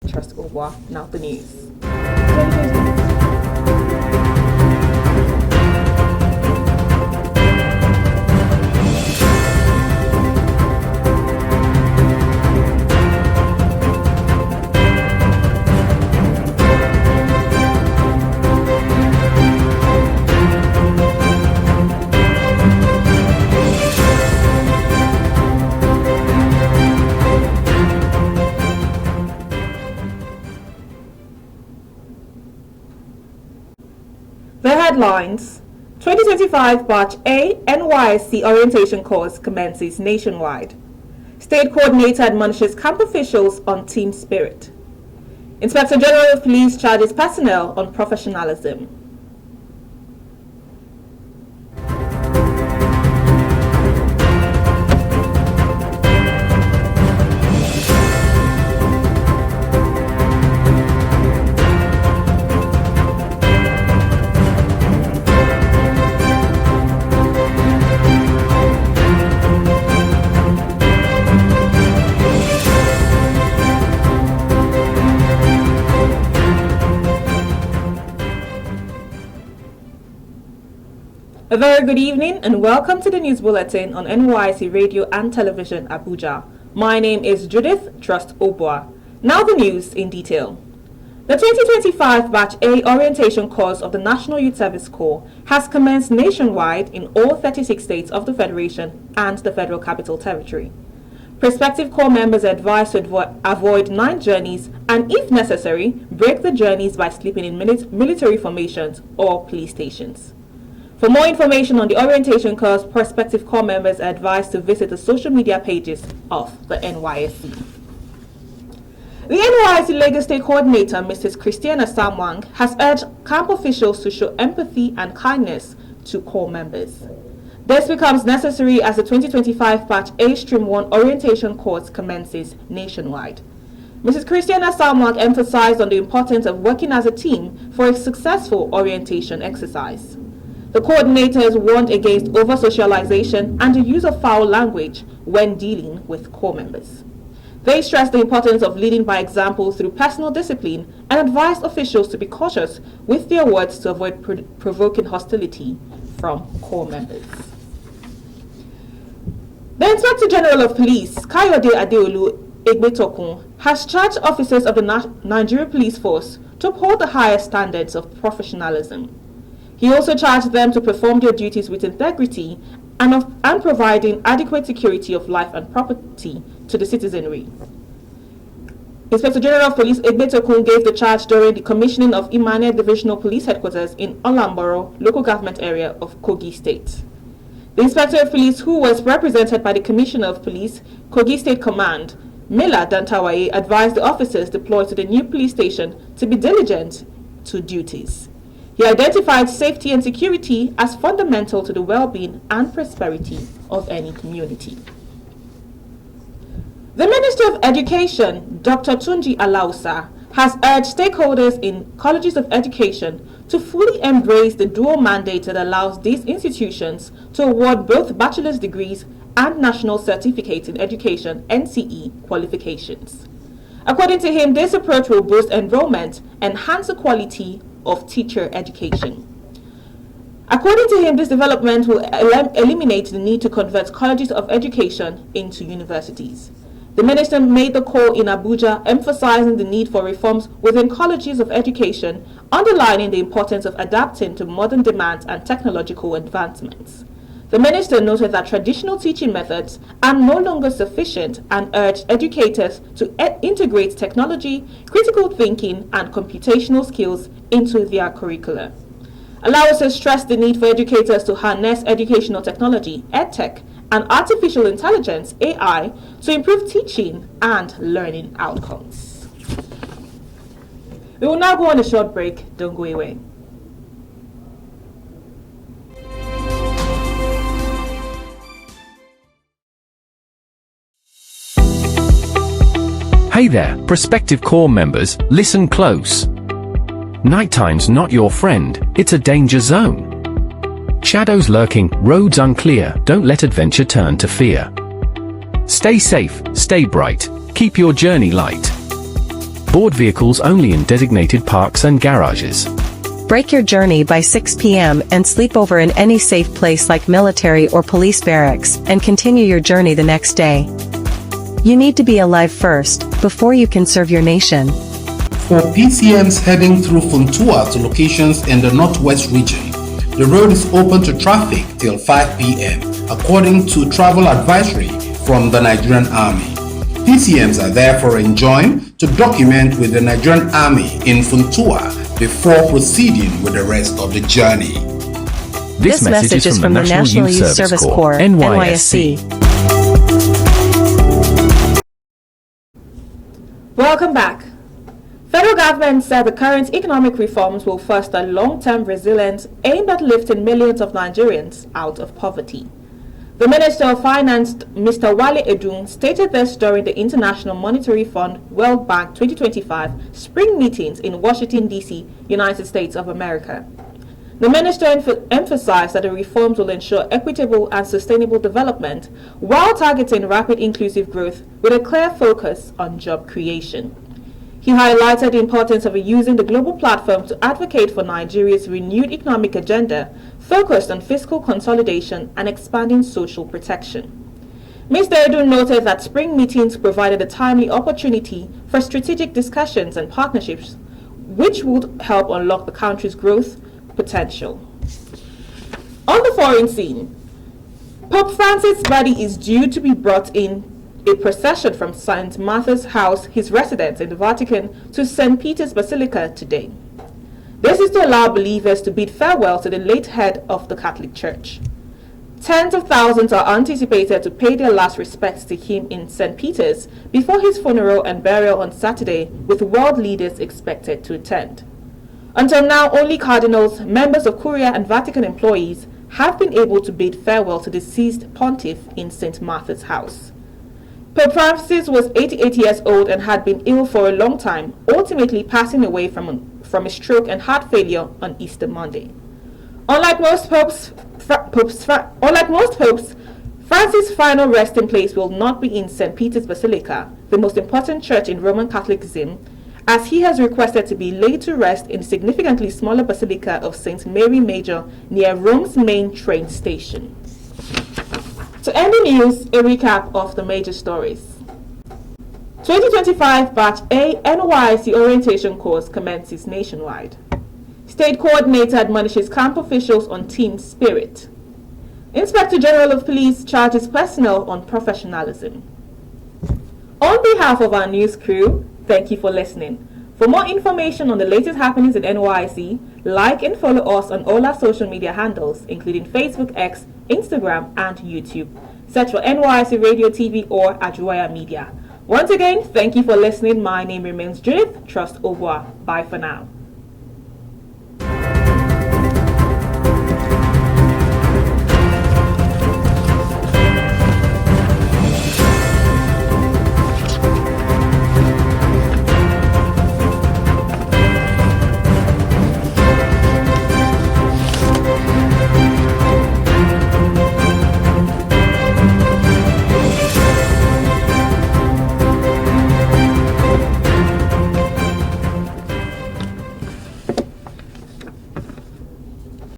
Trust Obwa. Now the news. The headlines: 2025 Batch A NYSC orientation course commences nationwide. State coordinator admonishes camp officials on team spirit. Inspector General of Police charges personnel on professionalism. A very good evening and welcome to the News Bulletin on NYSC Radio and Television Abuja. My name is Judith Trust Obwa. Now the news in detail. The 2025 Batch A orientation course of the National Youth Service Corps has commenced nationwide in all 36 states of the Federation and the Federal Capital Territory. Prospective Corps members are advised to avoid night journeys and, if necessary, break the journeys by sleeping in military formations or police stations. For more information on the orientation course, prospective Corps members are advised to visit the social media pages of the NYSC. The NYSC Lagos State Coordinator, Mrs. Christiana Samwang, has urged camp officials to show empathy and kindness to Corps members. This becomes necessary as the 2025 Batch A Stream 1 orientation course commences nationwide. Mrs. Christiana Samwang emphasized on the importance of working as a team for a successful orientation exercise. The coordinators warned against over-socialization and the use of foul language when dealing with Corps members. They stressed the importance of leading by example through personal discipline and advised officials to be cautious with their words to avoid provoking hostility from Corps members. The Inspector General of Police, Kayode Adeolu Egbetokun, has charged officers of the Nigerian Police Force to uphold the highest standards of professionalism. He also charged them to perform their duties with integrity and providing adequate security of life and property to the citizenry. Inspector General of Police Egbetokun gave the charge during the commissioning of Imane Divisional Police Headquarters in Olamboro, local government area of Kogi State. The Inspector of Police, who was represented by the Commissioner of Police, Kogi State Command, Mila Dantawaye, advised the officers deployed to the new police station to be diligent to duties. He identified safety and security as fundamental to the well-being and prosperity of any community. The Minister of Education, Dr. Tunji Alausa, has urged stakeholders in colleges of education to fully embrace the dual mandate that allows these institutions to award both bachelor's degrees and National Certificate in Education (NCE) qualifications. According to him, this approach will boost enrollment, enhance the quality of teacher education. According to him, this development will eliminate the need to convert colleges of education into universities. The minister made the call in Abuja, emphasizing the need for reforms within colleges of education, underlining the importance of adapting to modern demands and technological advancements. The minister noted that traditional teaching methods are no longer sufficient and urged educators to integrate technology, critical thinking, and computational skills into their curricula. Alausa stressed the need for educators to harness educational technology, EdTech, and artificial intelligence, AI, to improve teaching and learning outcomes. We will now go on a short break. Don't go away. Hey there, prospective Corps members, listen close. Nighttime's not your friend, it's a danger zone. Shadows lurking, roads unclear, don't let adventure turn to fear. Stay safe, stay bright, keep your journey light. Board vehicles only in designated parks and garages. Break your journey by 6 p.m. and sleep over in any safe place like military or police barracks and continue your journey the next day. You need to be alive first, before you can serve your nation. For PCMs heading through Funtua to locations in the Northwest region, the road is open to traffic till 5 p.m. according to travel advisory from the Nigerian Army. PCMs are therefore enjoined to document with the Nigerian Army in Funtua before proceeding with the rest of the journey. This message is from the National Youth Service Corps, NYSC. Welcome back. Federal government said the current economic reforms will foster long-term resilience aimed at lifting millions of Nigerians out of poverty. The Minister of Finance, Mr. Wale Edun, stated this during the International Monetary Fund World Bank 2025 spring meetings in Washington, D.C., United States of America. The minister emphasized that the reforms will ensure equitable and sustainable development while targeting rapid inclusive growth with a clear focus on job creation. He highlighted the importance of using the global platform to advocate for Nigeria's renewed economic agenda focused on fiscal consolidation and expanding social protection. Mr. Edun noted that spring meetings provided a timely opportunity for strategic discussions and partnerships, which would help unlock the country's growth potential. On the foreign scene, Pope Francis' body is due to be brought in a procession from St. Martha's House, his residence in the Vatican, to St. Peter's Basilica today. This is to allow believers to bid farewell to the late head of the Catholic Church. Tens of thousands are anticipated to pay their last respects to him in St. Peter's before his funeral and burial on Saturday, with world leaders expected to attend. Until now, only cardinals, members of Curia and Vatican employees have been able to bid farewell to deceased pontiff in St. Martha's House. Pope Francis was 88 years old and had been ill for a long time, ultimately passing away from a stroke and heart failure on Easter Monday. Unlike most popes, Francis' final resting place will not be in St. Peter's Basilica, the most important church in Roman Catholicism, as he has requested to be laid to rest in significantly smaller Basilica of St. Mary Major near Rome's main train station. To end the news, a recap of the major stories. 2025 Batch A NYSC orientation course commences nationwide. State coordinator admonishes camp officials on team spirit. Inspector General of Police charges personnel on professionalism. On behalf of our news crew, thank you for listening. For more information on the latest happenings in NYSC, like and follow us on all our social media handles, including Facebook, X, Instagram, and YouTube. Search for NYSC Radio TV or Ajuwaya Media. Once again, thank you for listening. My name remains Judith Trust Obwa. Bye for now.